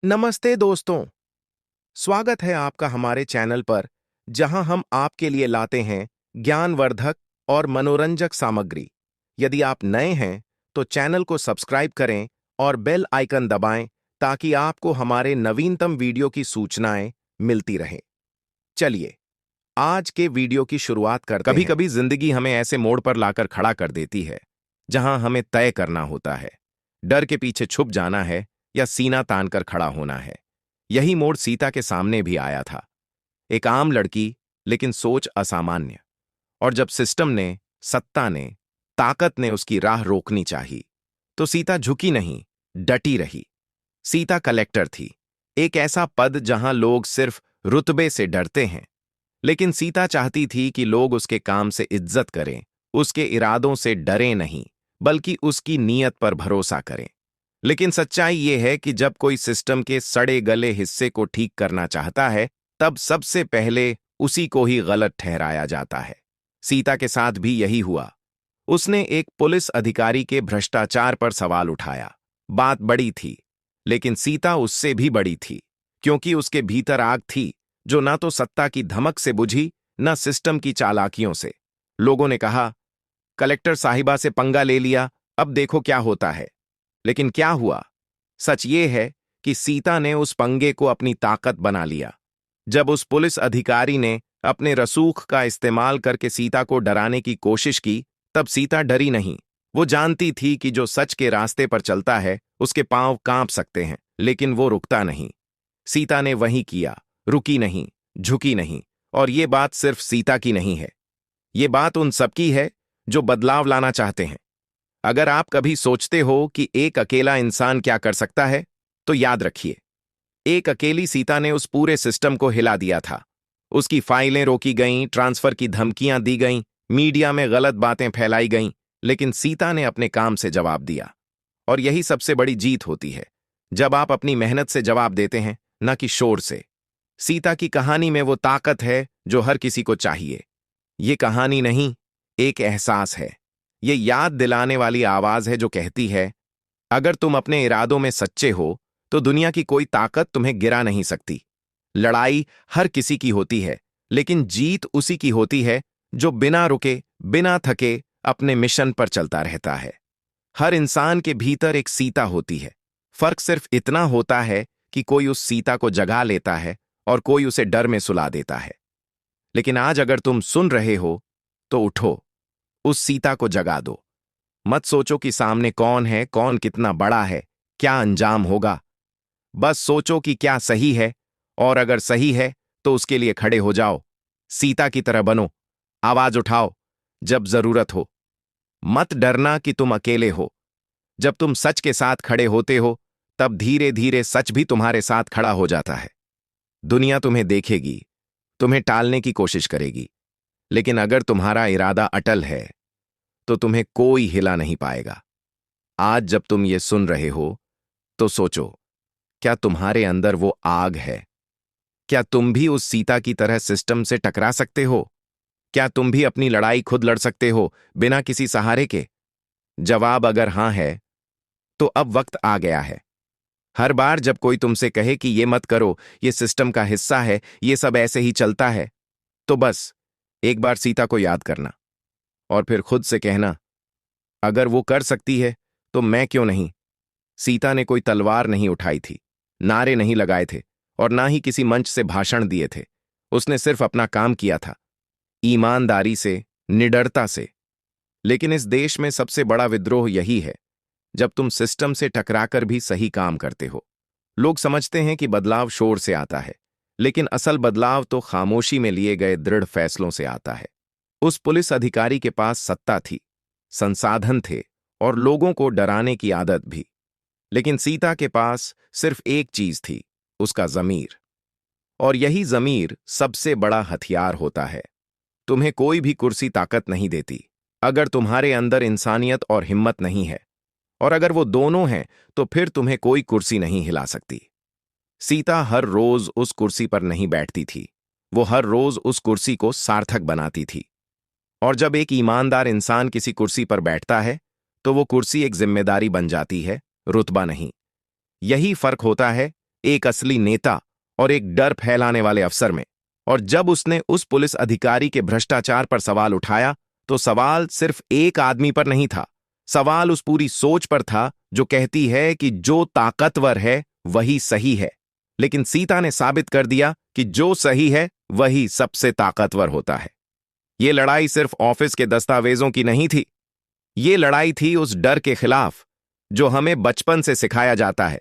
नमस्ते दोस्तों। स्वागत है आपका हमारे चैनल पर, जहां हम आपके लिए लाते हैं ज्ञानवर्धक और मनोरंजक सामग्री। यदि आप नए हैं तो चैनल को सब्सक्राइब करें और बेल आइकन दबाएं ताकि आपको हमारे नवीनतम वीडियो की सूचनाएं मिलती रहें। चलिए आज के वीडियो की शुरुआत करते हैं। कभी कभी जिंदगी हमें ऐसे मोड़ पर लाकर खड़ा कर देती है जहां हमें तय करना होता है, डर के पीछे छुप जाना है या सीना तान कर खड़ा होना है। यही मोड़ सीता के सामने भी आया था। एक आम लड़की, लेकिन सोच असामान्य। और जब सिस्टम ने, सत्ता ने, ताकत ने उसकी राह रोकनी चाहिए, तो सीता झुकी नहीं, डटी रही। सीता कलेक्टर थी, एक ऐसा पद जहां लोग सिर्फ रुतबे से डरते हैं। लेकिन सीता चाहती थी कि लोग उसके काम से इज्जत करें, उसके इरादों से डरें नहीं, बल्कि उसकी नीयत पर भरोसा करें। लेकिन सच्चाई यह है कि जब कोई सिस्टम के सड़े गले हिस्से को ठीक करना चाहता है, तब सबसे पहले उसी को ही गलत ठहराया जाता है। सीता के साथ भी यही हुआ। उसने एक पुलिस अधिकारी के भ्रष्टाचार पर सवाल उठाया। बात बड़ी थी, लेकिन सीता उससे भी बड़ी थी, क्योंकि उसके भीतर आग थी जो ना तो सत्ता की धमक से बुझी, न सिस्टम की चालाकियों से। लोगों ने कहा, कलेक्टर साहिबा से पंगा ले लिया, अब देखो क्या होता है। लेकिन क्या हुआ? सच ये है कि सीता ने उस पंगे को अपनी ताकत बना लिया। जब उस पुलिस अधिकारी ने अपने रसूख का इस्तेमाल करके सीता को डराने की कोशिश की, तब सीता डरी नहीं। वो जानती थी कि जो सच के रास्ते पर चलता है उसके पांव कांप सकते हैं, लेकिन वो रुकता नहीं। सीता ने वही किया, रुकी नहीं, झुकी नहीं। और ये बात सिर्फ सीता की नहीं है, ये बात उन सबकी है जो बदलाव लाना चाहते हैं। अगर आप कभी सोचते हो कि एक अकेला इंसान क्या कर सकता है, तो याद रखिए, एक अकेली सीता ने उस पूरे सिस्टम को हिला दिया था। उसकी फाइलें रोकी गईं, ट्रांसफर की धमकियां दी गईं, मीडिया में गलत बातें फैलाई गईं, लेकिन सीता ने अपने काम से जवाब दिया। और यही सबसे बड़ी जीत होती है, जब आप अपनी मेहनत से जवाब देते हैं, न कि शोर से। सीता की कहानी में वो ताकत है जो हर किसी को चाहिए। ये कहानी नहीं, एक एहसास है। ये याद दिलाने वाली आवाज है जो कहती है, अगर तुम अपने इरादों में सच्चे हो तो दुनिया की कोई ताकत तुम्हें गिरा नहीं सकती। लड़ाई हर किसी की होती है, लेकिन जीत उसी की होती है जो बिना रुके, बिना थके अपने मिशन पर चलता रहता है। हर इंसान के भीतर एक सीता होती है। फर्क सिर्फ इतना होता है कि कोई उस सीता को जगा लेता है और कोई उसे डर में सुला देता है। लेकिन आज अगर तुम सुन रहे हो, तो उठो, उस सीता को जगा दो। मत सोचो कि सामने कौन है, कौन कितना बड़ा है, क्या अंजाम होगा। बस सोचो कि क्या सही है, और अगर सही है तो उसके लिए खड़े हो जाओ। सीता की तरह बनो, आवाज उठाओ जब जरूरत हो। मत डरना कि तुम अकेले हो। जब तुम सच के साथ खड़े होते हो, तब धीरे धीरे सच भी तुम्हारे साथ खड़ा हो जाता है। दुनिया तुम्हें देखेगी, तुम्हें टालने की कोशिश करेगी, लेकिन अगर तुम्हारा इरादा अटल है तो तुम्हें कोई हिला नहीं पाएगा। आज जब तुम ये सुन रहे हो, तो सोचो, क्या तुम्हारे अंदर वो आग है? क्या तुम भी उस सीता की तरह सिस्टम से टकरा सकते हो? क्या तुम भी अपनी लड़ाई खुद लड़ सकते हो, बिना किसी सहारे के? जवाब अगर हां है, तो अब वक्त आ गया है। हर बार जब कोई तुमसे कहे कि ये मत करो, ये सिस्टम का हिस्सा है, ये सब ऐसे ही चलता है, तो बस एक बार सीता को याद करना और फिर खुद से कहना, अगर वो कर सकती है तो मैं क्यों नहीं? सीता ने कोई तलवार नहीं उठाई थी, नारे नहीं लगाए थे, और ना ही किसी मंच से भाषण दिए थे। उसने सिर्फ अपना काम किया था, ईमानदारी से, निडरता से। लेकिन इस देश में सबसे बड़ा विद्रोह यही है, जब तुम सिस्टम से टकराकर भी सही काम करते हो। लोग समझते हैं कि बदलाव शोर से आता है, लेकिन असल बदलाव तो खामोशी में लिए गए दृढ़ फैसलों से आता है। उस पुलिस अधिकारी के पास सत्ता थी, संसाधन थे, और लोगों को डराने की आदत भी। लेकिन सीता के पास सिर्फ एक चीज थी, उसका जमीर। और यही जमीर सबसे बड़ा हथियार होता है। तुम्हें कोई भी कुर्सी ताकत नहीं देती, अगर तुम्हारे अंदर इंसानियत और हिम्मत नहीं है। और अगर वो दोनों हैं, तो फिर तुम्हें कोई कुर्सी नहीं हिला सकती। सीता हर रोज उस कुर्सी पर नहीं बैठती थी, वो हर रोज उस कुर्सी को सार्थक बनाती थी। और जब एक ईमानदार इंसान किसी कुर्सी पर बैठता है, तो वो कुर्सी एक जिम्मेदारी बन जाती है, रुतबा नहीं। यही फर्क होता है एक असली नेता और एक डर फैलाने वाले अफसर में। और जब उसने उस पुलिस अधिकारी के भ्रष्टाचार पर सवाल उठाया, तो सवाल सिर्फ एक आदमी पर नहीं था। सवाल उस पूरी सोच पर था जो कहती है कि जो ताकतवर है वही सही है। लेकिन सीता ने साबित कर दिया कि जो सही है वही सबसे ताकतवर होता है। ये लड़ाई सिर्फ ऑफिस के दस्तावेजों की नहीं थी। ये लड़ाई थी उस डर के खिलाफ जो हमें बचपन से सिखाया जाता है।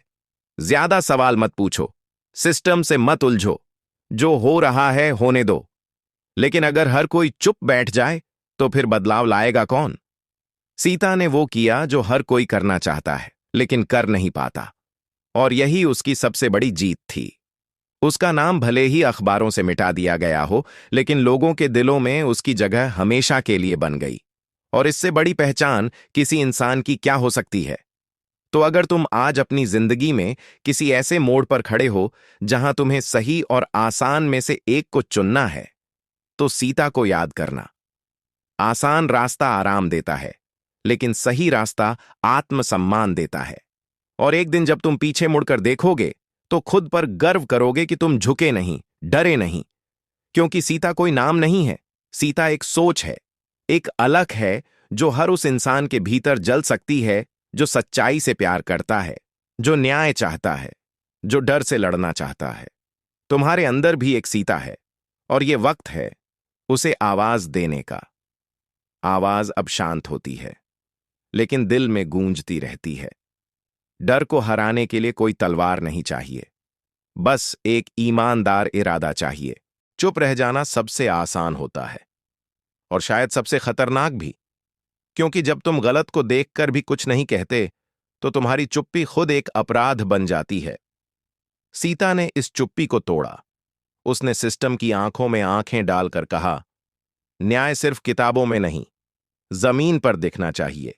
ज्यादा सवाल मत पूछो, सिस्टम से मत उलझो, जो हो रहा है होने दो। लेकिन अगर हर कोई चुप बैठ जाए तो फिर बदलाव लाएगा कौन? सीता ने वो किया जो हर कोई करना चाहता है लेकिन कर नहीं पाता, और यही उसकी सबसे बड़ी जीत थी। उसका नाम भले ही अखबारों से मिटा दिया गया हो, लेकिन लोगों के दिलों में उसकी जगह हमेशा के लिए बन गई। और इससे बड़ी पहचान किसी इंसान की क्या हो सकती है? तो अगर तुम आज अपनी जिंदगी में किसी ऐसे मोड़ पर खड़े हो जहां तुम्हें सही और आसान में से एक को चुनना है, तो सीता को याद करना। आसान रास्ता आराम देता है, लेकिन सही रास्ता आत्मसम्मान देता है। और एक दिन जब तुम पीछे मुड़कर देखोगे तो खुद पर गर्व करोगे कि तुम झुके नहीं, डरे नहीं। क्योंकि सीता कोई नाम नहीं है, सीता एक सोच है, एक अलख है जो हर उस इंसान के भीतर जल सकती है जो सच्चाई से प्यार करता है, जो न्याय चाहता है, जो डर से लड़ना चाहता है। तुम्हारे अंदर भी एक सीता है, और ये वक्त है उसे आवाज देने का। आवाज अब शांत होती है, लेकिन दिल में गूंजती रहती है। डर को हराने के लिए कोई तलवार नहीं चाहिए, बस एक ईमानदार इरादा चाहिए। चुप रह जाना सबसे आसान होता है, और शायद सबसे खतरनाक भी, क्योंकि जब तुम गलत को देखकर भी कुछ नहीं कहते तो तुम्हारी चुप्पी खुद एक अपराध बन जाती है। सीता ने इस चुप्पी को तोड़ा। उसने सिस्टम की आंखों में आंखें डालकर कहा, न्याय सिर्फ किताबों में नहीं, जमीन पर दिखना चाहिए।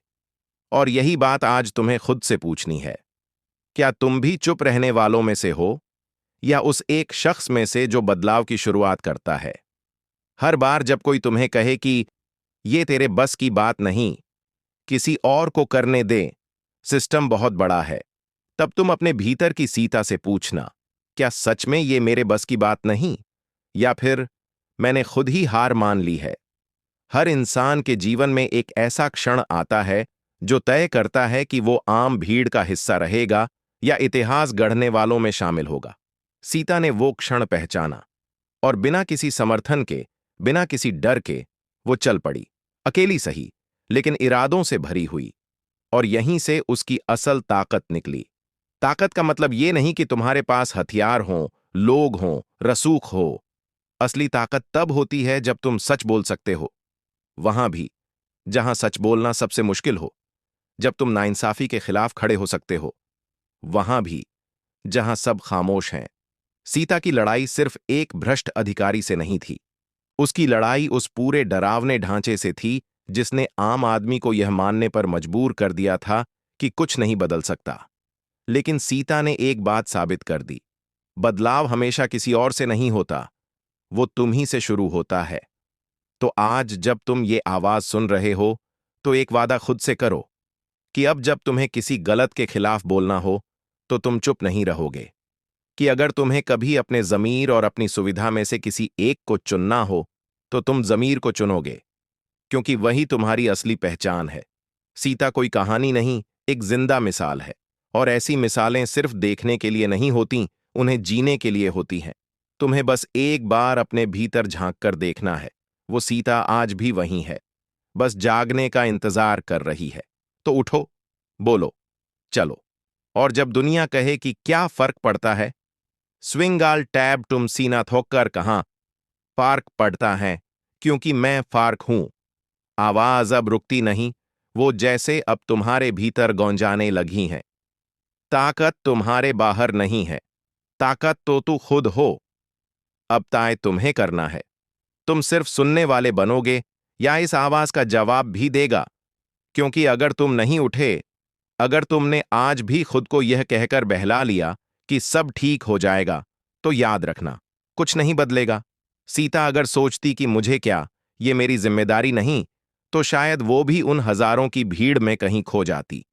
और यही बात आज तुम्हें खुद से पूछनी है। क्या तुम भी चुप रहने वालों में से हो, या उस एक शख्स में से जो बदलाव की शुरुआत करता है? हर बार जब कोई तुम्हें कहे कि ये तेरे बस की बात नहीं, किसी और को करने दे, सिस्टम बहुत बड़ा है, तब तुम अपने भीतर की सीता से पूछना, क्या सच में ये मेरे बस की बात नहीं, या फिर मैंने खुद ही हार मान ली है? हर इंसान के जीवन में एक ऐसा क्षण आता है जो तय करता है कि वो आम भीड़ का हिस्सा रहेगा या इतिहास गढ़ने वालों में शामिल होगा। सीता ने वो क्षण पहचाना, और बिना किसी समर्थन के, बिना किसी डर के, वो चल पड़ी। अकेली सही, लेकिन इरादों से भरी हुई। और यहीं से उसकी असल ताकत निकली। ताकत का मतलब ये नहीं कि तुम्हारे पास हथियार हों, लोग हों, रसूख हो। असली ताकत तब होती है जब तुम सच बोल सकते हो, वहां भी जहां सच बोलना सबसे मुश्किल हो। जब तुम नाइंसाफी के खिलाफ खड़े हो सकते हो, वहां भी जहां सब खामोश हैं। सीता की लड़ाई सिर्फ एक भ्रष्ट अधिकारी से नहीं थी। उसकी लड़ाई उस पूरे डरावने ढांचे से थी जिसने आम आदमी को यह मानने पर मजबूर कर दिया था कि कुछ नहीं बदल सकता। लेकिन सीता ने एक बात साबित कर दी, बदलाव हमेशा किसी और से नहीं होता, वो तुम ही से शुरू होता है। तो आज जब तुम ये आवाज सुन रहे हो, तो एक वादा खुद से करो कि अब जब तुम्हें किसी गलत के खिलाफ बोलना हो तो तुम चुप नहीं रहोगे। कि अगर तुम्हें कभी अपने जमीर और अपनी सुविधा में से किसी एक को चुनना हो तो तुम जमीर को चुनोगे, क्योंकि वही तुम्हारी असली पहचान है। सीता कोई कहानी नहीं, एक जिंदा मिसाल है। और ऐसी मिसालें सिर्फ देखने के लिए नहीं होती, उन्हें जीने के लिए होती हैं। तुम्हें बस एक बार अपने भीतर झांक कर देखना है। वो सीता आज भी वहीं है, बस जागने का इंतजार कर रही है। तो उठो, बोलो, चलो। और जब दुनिया कहे कि क्या फर्क पड़ता है, स्विंगाल टैब तुम सीना थोककर कहां, फार्क पड़ता है, क्योंकि मैं फार्क हूं। आवाज अब रुकती नहीं, वो जैसे अब तुम्हारे भीतर गौंजाने लगी हैं। ताकत तुम्हारे बाहर नहीं है, ताकत तो तू खुद हो। अब तय तुम्हें करना है, तुम सिर्फ सुनने वाले बनोगे या इस आवाज का जवाब भी देगा। क्योंकि अगर तुम नहीं उठे, अगर तुमने आज भी खुद को यह कहकर बहला लिया कि सब ठीक हो जाएगा, तो याद रखना, कुछ नहीं बदलेगा। सीता अगर सोचती कि मुझे क्या, ये मेरी जिम्मेदारी नहीं, तो शायद वो भी उन हजारों की भीड़ में कहीं खो जाती।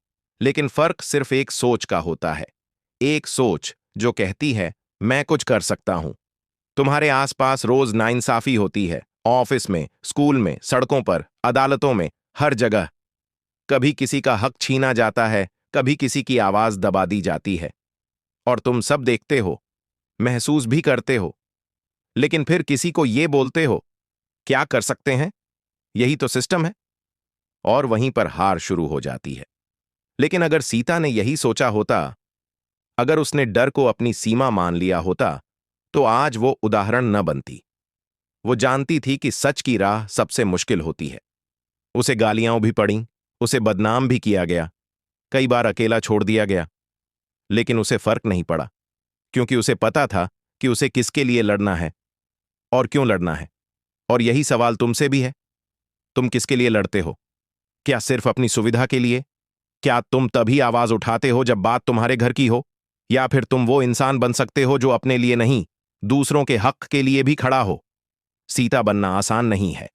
लेकिन फर्क सिर्फ एक सोच का होता है, एक सोच जो कहती है मैं कुछ कर सकता हूं। तुम्हारे आसपास रोज नाइंसाफी होती है, ऑफिस में, स्कूल में, सड़कों पर, अदालतों में, हर जगह। कभी किसी का हक छीना जाता है, कभी किसी की आवाज दबा दी जाती है। और तुम सब देखते हो, महसूस भी करते हो, लेकिन फिर किसी को ये बोलते हो, क्या कर सकते हैं, यही तो सिस्टम है। और वहीं पर हार शुरू हो जाती है। लेकिन अगर सीता ने यही सोचा होता, अगर उसने डर को अपनी सीमा मान लिया होता, तो आज वो उदाहरण न बनती। वो जानती थी कि सच की राह सबसे मुश्किल होती है। उसे गालियां भी पड़ीं, उसे बदनाम भी किया गया, कई बार अकेला छोड़ दिया गया, लेकिन उसे फर्क नहीं पड़ा, क्योंकि उसे पता था कि उसे किसके लिए लड़ना है और क्यों लड़ना है। और यही सवाल तुमसे भी है, तुम किसके लिए लड़ते हो? क्या सिर्फ अपनी सुविधा के लिए? क्या तुम तभी आवाज उठाते हो जब बात तुम्हारे घर की हो? या फिर तुम वो इंसान बन सकते हो जो अपने लिए नहीं, दूसरों के हक के लिए भी खड़ा हो? सीता बनना आसान नहीं है,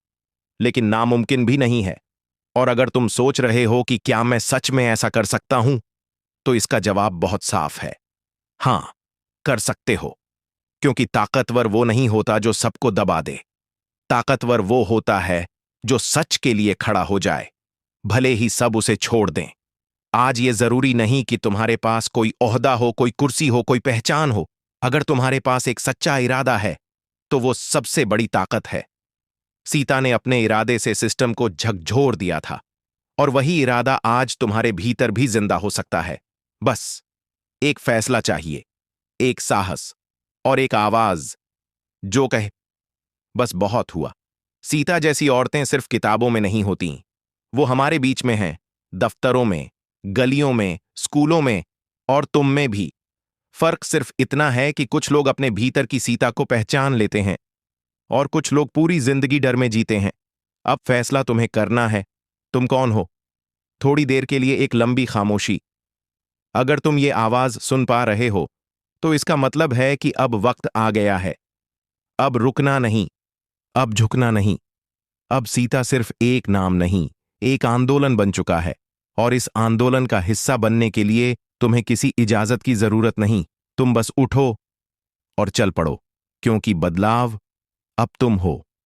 लेकिन नामुमकिन भी नहीं है। और अगर तुम सोच रहे हो कि क्या मैं सच में ऐसा कर सकता हूं, तो इसका जवाब बहुत साफ है। हां, कर सकते हो। क्योंकि ताकतवर वो नहीं होता जो सबको दबा दे। ताकतवर वो होता है जो सच के लिए खड़ा हो जाए, भले ही सब उसे छोड़ दें। आज ये जरूरी नहीं कि तुम्हारे पास कोई ओहदा हो, कोई कुर्सी हो, कोई पहचान हो। अगर तुम्हारे पास एक सच्चा इरादा है, तो वो सबसे बड़ी ताकत है। सीता ने अपने इरादे से सिस्टम को झकझोर दिया था, और वही इरादा आज तुम्हारे भीतर भी जिंदा हो सकता है। बस एक फैसला चाहिए, एक साहस और एक आवाज जो कहे, बस बहुत हुआ। सीता जैसी औरतें सिर्फ किताबों में नहीं होती, वो हमारे बीच में हैं, दफ्तरों में, गलियों में, स्कूलों में, और तुम में भी। फर्क सिर्फ इतना है कि कुछ लोग अपने भीतर की सीता को पहचान लेते हैं और कुछ लोग पूरी जिंदगी डर में जीते हैं। अब फैसला तुम्हें करना है, तुम कौन हो? थोड़ी देर के लिए एक लंबी खामोशी। अगर तुम ये आवाज सुन पा रहे हो, तो इसका मतलब है कि अब वक्त आ गया है। अब रुकना नहीं, अब झुकना नहीं। अब सीता सिर्फ एक नाम नहीं, एक आंदोलन बन चुका है। और इस आंदोलन का हिस्सा बनने के लिए तुम्हें किसी इजाजत की जरूरत नहीं। तुम बस उठो और चल पड़ो, क्योंकि बदलाव अब तुम हो।